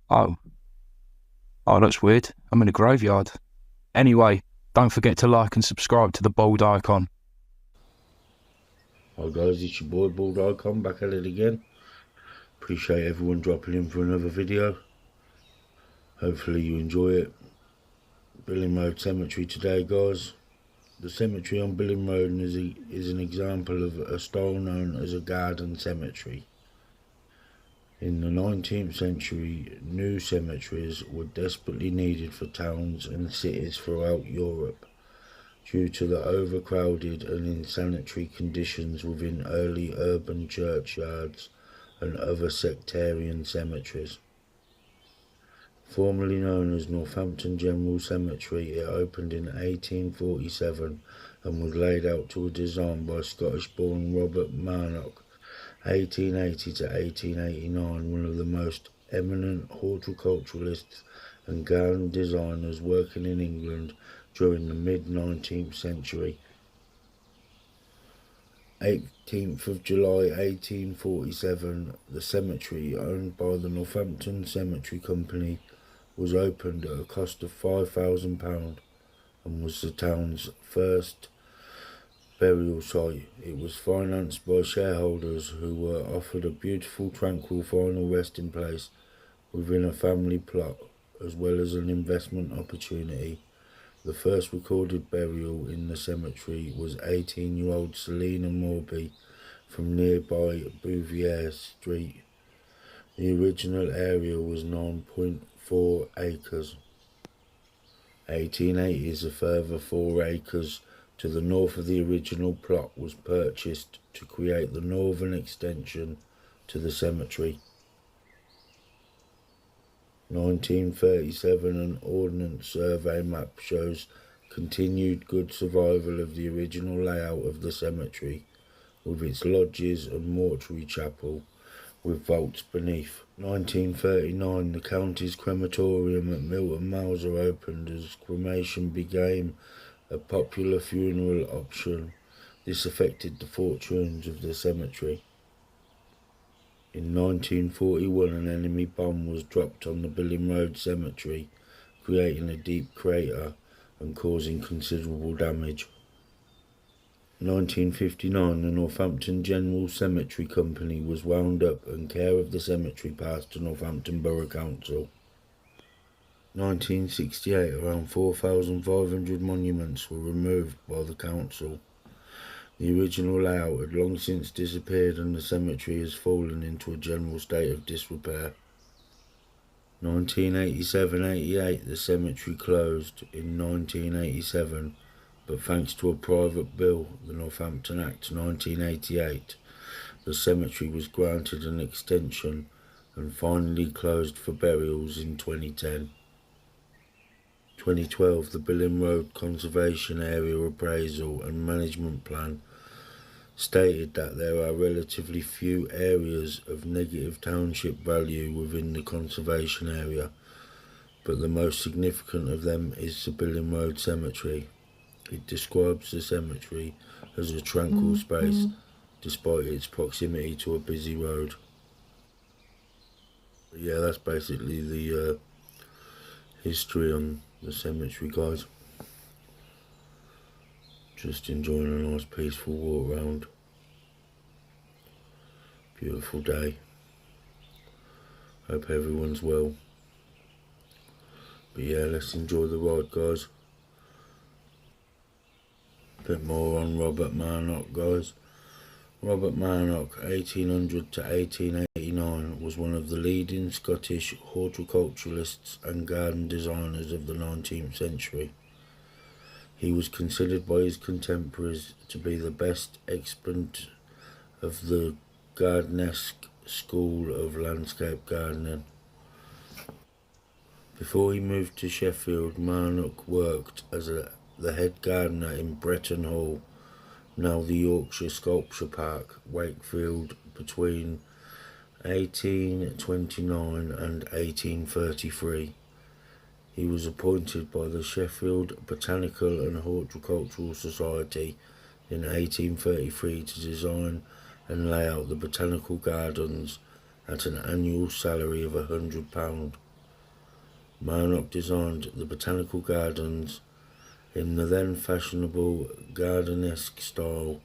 Oh, oh, that's weird. I'm in a graveyard. Anyway, don't forget to like and subscribe to the bald icon. Hi guys, it's your boy Bald Icon back at it again. Appreciate everyone dropping in for another video. Hopefully you enjoy it. Billing Road Cemetery today, guys. The cemetery on Billing Road is an example of a style known as a garden cemetery. In the 19th century, new cemeteries were desperately needed for towns and cities throughout Europe due to the overcrowded and insanitary conditions within early urban churchyards and other sectarian cemeteries. Formerly known as Northampton General Cemetery, it opened in 1847 and was laid out to a design by Scottish-born Robert Marnock, 1880 to 1889, one of the most eminent horticulturalists and garden designers working in England during the mid-19th century. 18th of July 1847, the cemetery, owned by the Northampton Cemetery Company, was opened at a cost of £5,000 and was the town's first burial site. It was financed by shareholders who were offered a beautiful, tranquil final resting place within a family plot, as well as an investment opportunity. The first recorded burial in the cemetery was 18-year-old Selina Morby from nearby Bouvier Street. The original area was 9.4 acres. 1880s, a further 4 acres to the north of the original plot was purchased to create the northern extension to the cemetery. 1937, an Ordnance Survey map shows continued good survival of the original layout of the cemetery, with its lodges and mortuary chapel with vaults beneath. 1939, the county's crematorium at Milton Mauser opened as cremation became a popular funeral option. This affected the fortunes of the cemetery. In 1941, an enemy bomb was dropped on the Billing Road Cemetery, creating a deep crater and causing considerable damage. 1959, the Northampton General Cemetery Company was wound up and care of the cemetery passed to Northampton Borough Council. 1968, around 4,500 monuments were removed by the council. The original layout had long since disappeared and the cemetery has fallen into a general state of disrepair. 1987-88, the cemetery closed in 1987, but thanks to a private bill, the Northampton Act 1988, the cemetery was granted an extension and finally closed for burials in 2010. 2012, the Billing Road Conservation Area Appraisal and Management Plan stated that there are relatively few areas of negative township value within the conservation area, but the most significant of them is the Billing Road Cemetery. It describes the cemetery as a tranquil space despite its proximity to a busy road. But yeah, that's basically the history on the cemetery, guys. Just enjoying a nice peaceful walk round. Beautiful day. Hope everyone's well. But yeah, let's enjoy the ride, guys. A bit more on Robert Marnock, guys. Robert Marnock, 1800 to 1889, was one of the leading Scottish horticulturalists and garden designers of the 19th century. He was considered by his contemporaries to be the best exponent of the gardenesque school of landscape gardening. Before he moved to Sheffield, Marnock worked as the head gardener in Bretton Hall, now the Yorkshire Sculpture Park, Wakefield, between 1829 and 1833. He was appointed by the Sheffield Botanical and Horticultural Society in 1833 to design and lay out the botanical gardens at an annual salary of £100. Marnock designed the botanical gardens in the then fashionable gardenesque style.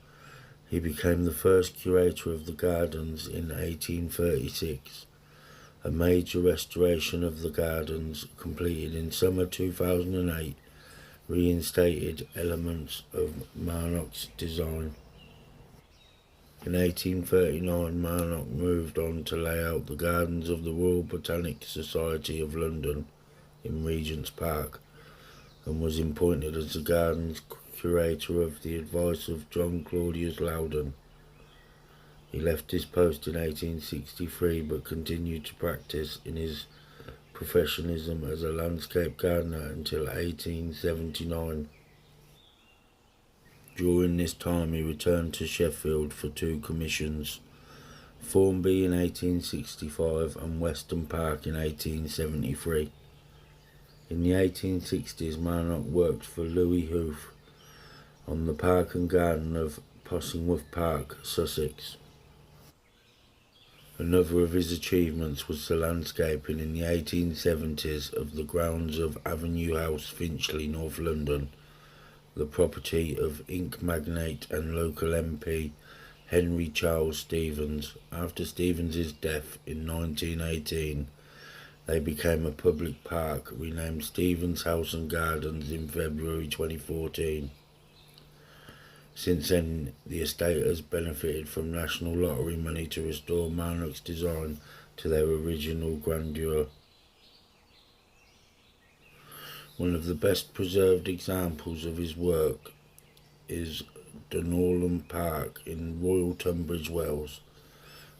He became the first curator of the gardens in 1836. A major restoration of the gardens, completed in summer 2008, reinstated elements of Marnock's design. In 1839, Marnock moved on to lay out the gardens of the Royal Botanic Society of London in Regent's Park, and was appointed as the gardens curator of the advice of John Claudius Loudon. He left his post in 1863, but continued to practice in his professionalism as a landscape gardener until 1879. During this time he returned to Sheffield for 2 commissions, Formby in 1865 and Weston Park in 1873. In the 1860s, Marnock worked for Louis Hoof on the park and garden of Possingworth Park, Sussex. Another of his achievements was the landscaping in the 1870s of the grounds of Avenue House, Finchley, North London, the property of ink magnate and local MP Henry Charles Stevens. After Stevens's death in 1918, they became a public park, renamed Stevens House and Gardens in February 2014. Since then, the estate has benefited from National Lottery money to restore Marnock's design to their original grandeur. One of the best preserved examples of his work is Dunollen Park in Royal Tunbridge Wells,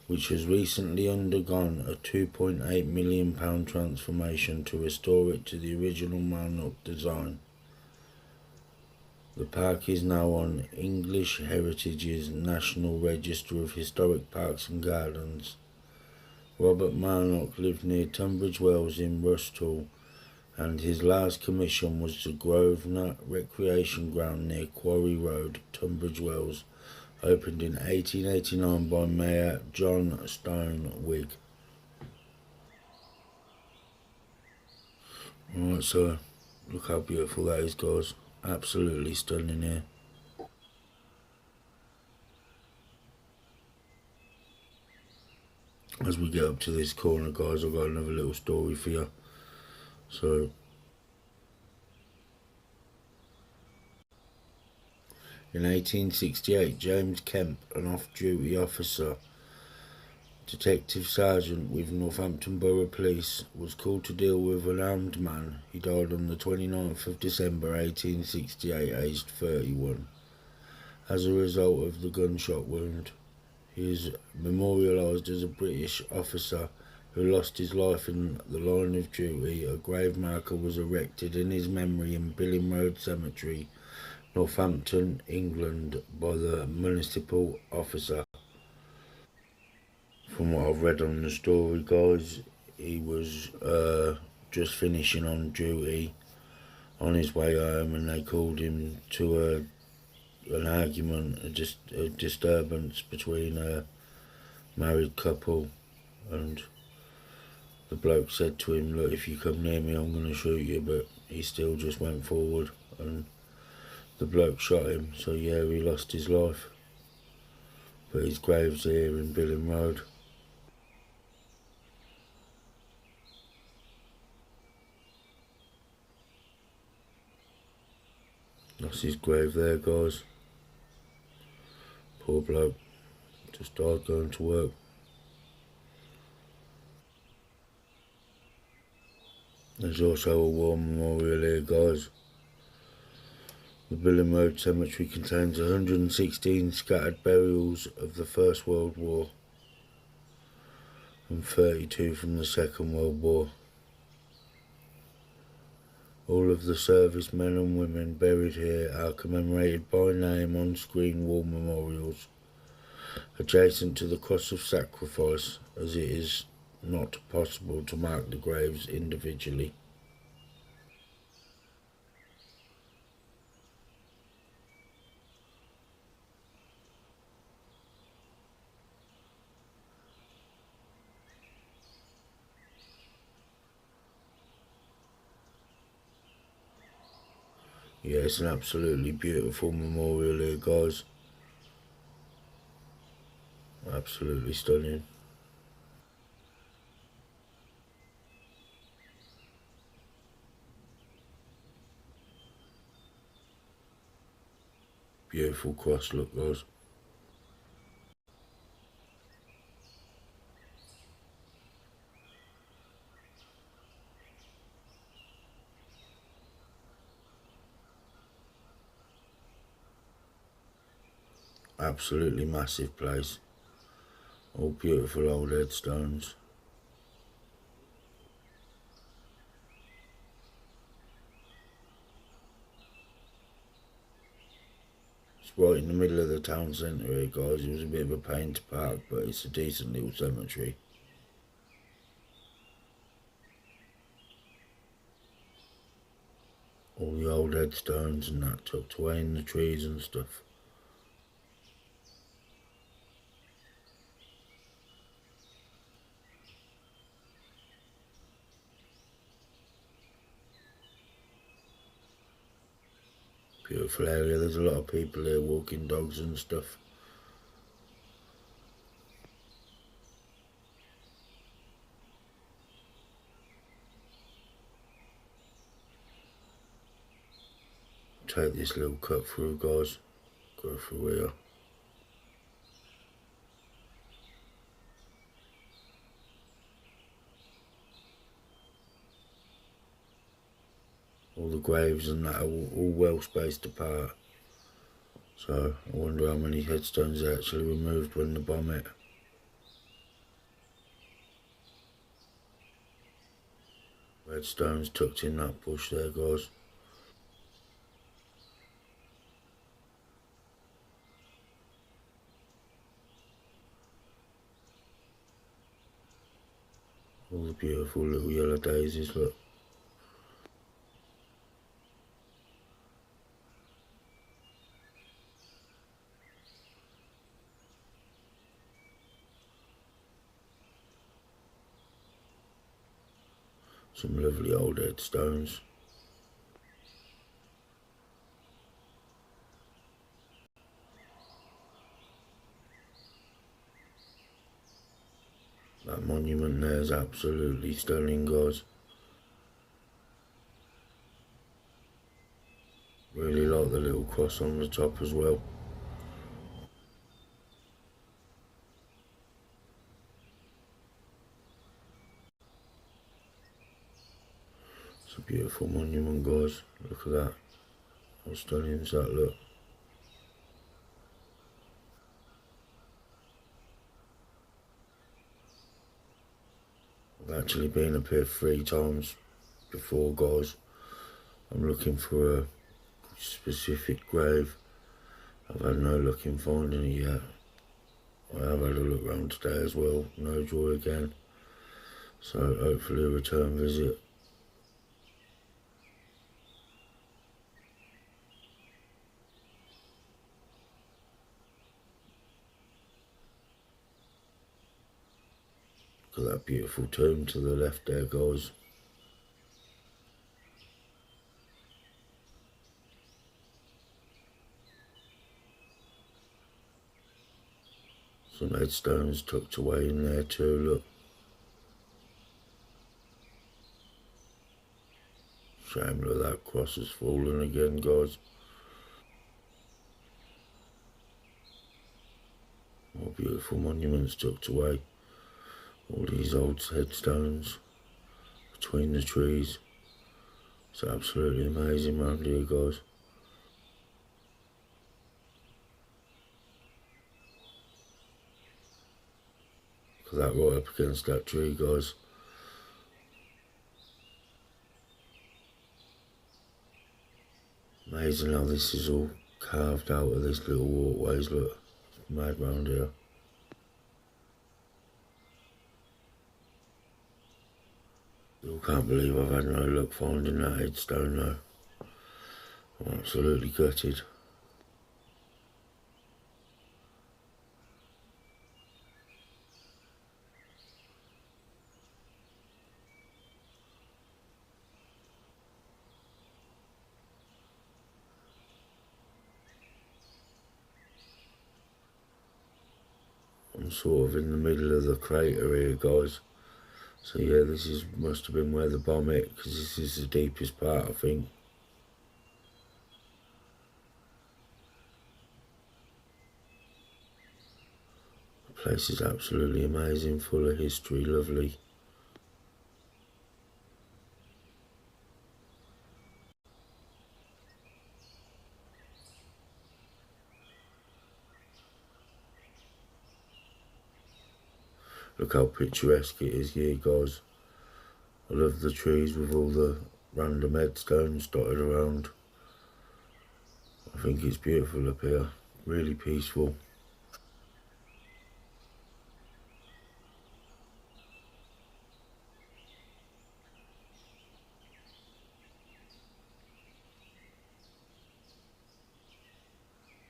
which has recently undergone a £2.8 million transformation to restore it to the original Marnock design. The park is now on English Heritage's National Register of Historic Parks and Gardens. Robert Marnock lived near Tunbridge Wells in Rusthall, and his last commission was the Grosvenor Recreation Ground near Quarry Road, Tunbridge Wells, opened in 1889 by Mayor John Stone Whig. Alright, so look how beautiful that is, guys. Absolutely stunning here. As we get up to this corner, guys, I've got another little story for you. So, in 1868, James Kemp, an off-duty officer, Detective Sergeant with Northampton Borough Police, was called to deal with an armed man. He died on the 29th of December 1868, aged 31, as a result of the gunshot wound. He is memorialised as a British officer who lost his life in the line of duty. A grave marker was erected in his memory in Billing Road Cemetery, Northampton, England, by the municipal officer. From what I've read on the story, guys, he was just finishing on duty on his way home, and they called him to an argument, a disturbance between a married couple, and the bloke said to him, "Look, if you come near me, I'm going to shoot you," but he still just went forward, and the bloke shot him. So yeah, he lost his life, but his grave's here in Billing Road. That's his grave there, guys. Poor bloke, just died going to work. There's also a war memorial here, guys. The Billing Road Cemetery contains 116 scattered burials of the First World War and 32 from the Second World War. All of the servicemen and women buried here are commemorated by name on screen wall memorials adjacent to the Cross of Sacrifice, as it is not possible to mark the graves individually. Yeah, it's an absolutely beautiful memorial here, guys. Absolutely stunning. Beautiful cross, look, guys. Absolutely massive place. All beautiful old headstones. It's right in the middle of the town centre here, guys. It was a bit of a pain to park, but it's a decent little cemetery. All the old headstones and that tucked away in the trees and stuff. Beautiful area. There's a lot of people here walking dogs and stuff. Take this little cut through, guys. Go through here. All the graves and that are all well spaced apart. So I wonder how many headstones they actually removed when the bomb hit. Headstones tucked in that bush there, guys. All the beautiful little yellow daisies, look. Some lovely old headstones. That monument there is absolutely stunning, guys. Really like the little cross on the top as well. It's a beautiful monument, guys. Look at that. How stunning is that, look. I've actually been up here 3 times before, guys. I'm looking for a specific grave. I've had no luck in finding it yet. I have had a look round today as well. No joy again. So hopefully a return visit. Look at that beautiful tomb to the left there, guys. Some headstones tucked away in there too, look. Shame that that cross has fallen again, guys. More beautiful monuments tucked away. All these old headstones between the trees. It's absolutely amazing around here, guys. Look at that right up against that tree, guys. Amazing how this is all carved out of these little walkways, look. It's mad round here. Still can't believe I've had no luck finding that headstone though. I'm absolutely gutted. sort of in the middle of the crater here, guys. So yeah, must have been where the bomb hit, because this is the deepest part, I think. The place is absolutely amazing, full of history, lovely. Look how picturesque it is here, guys. I love the trees with all the random headstones dotted around. I think it's beautiful up here, really peaceful.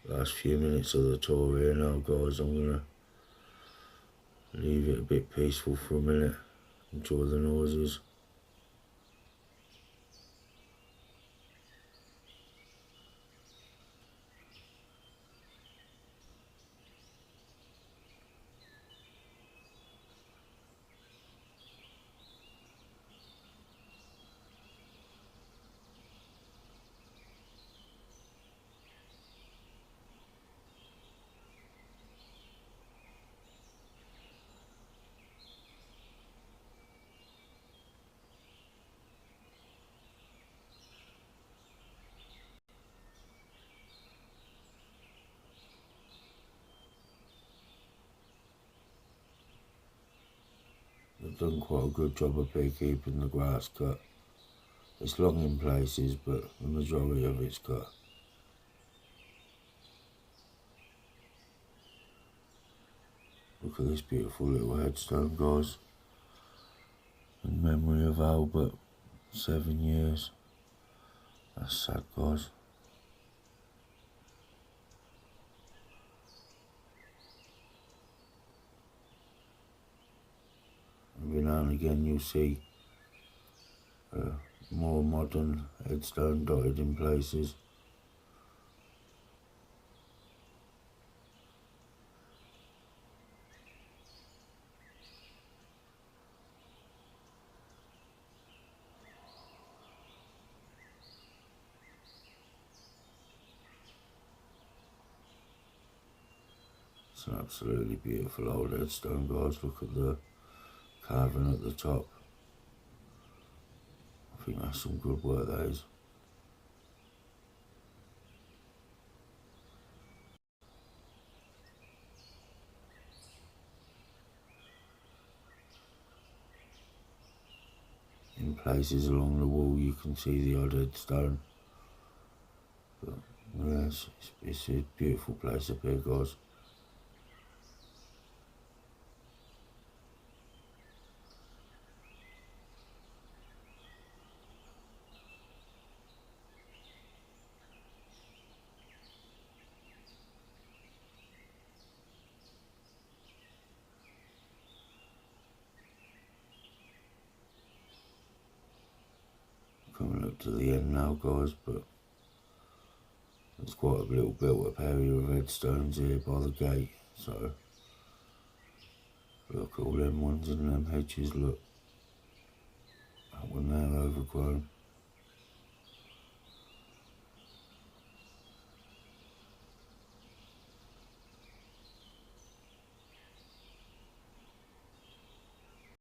Last few minutes of the tour here now, guys. I'm gonna leave it a bit peaceful for a minute, enjoy the noises. They've done quite a good job up here keeping the grass cut. It's long in places, but the majority of it's cut. Look at this beautiful little headstone, guys. In memory of Albert, 7 years. That's sad, guys. Every now and again you'll see more modern headstone dotted in places. It's an absolutely beautiful old headstone, guys. Look at the carving at the top. I think that's some good work, that is. In places along the wall you can see the odd headstone. But yes, it's a beautiful place up here, guys. Coming up to the end now, guys, but there's quite a little built-up area of headstones here by the gate, so look at all them ones in them hedges, look. That one there overgrown.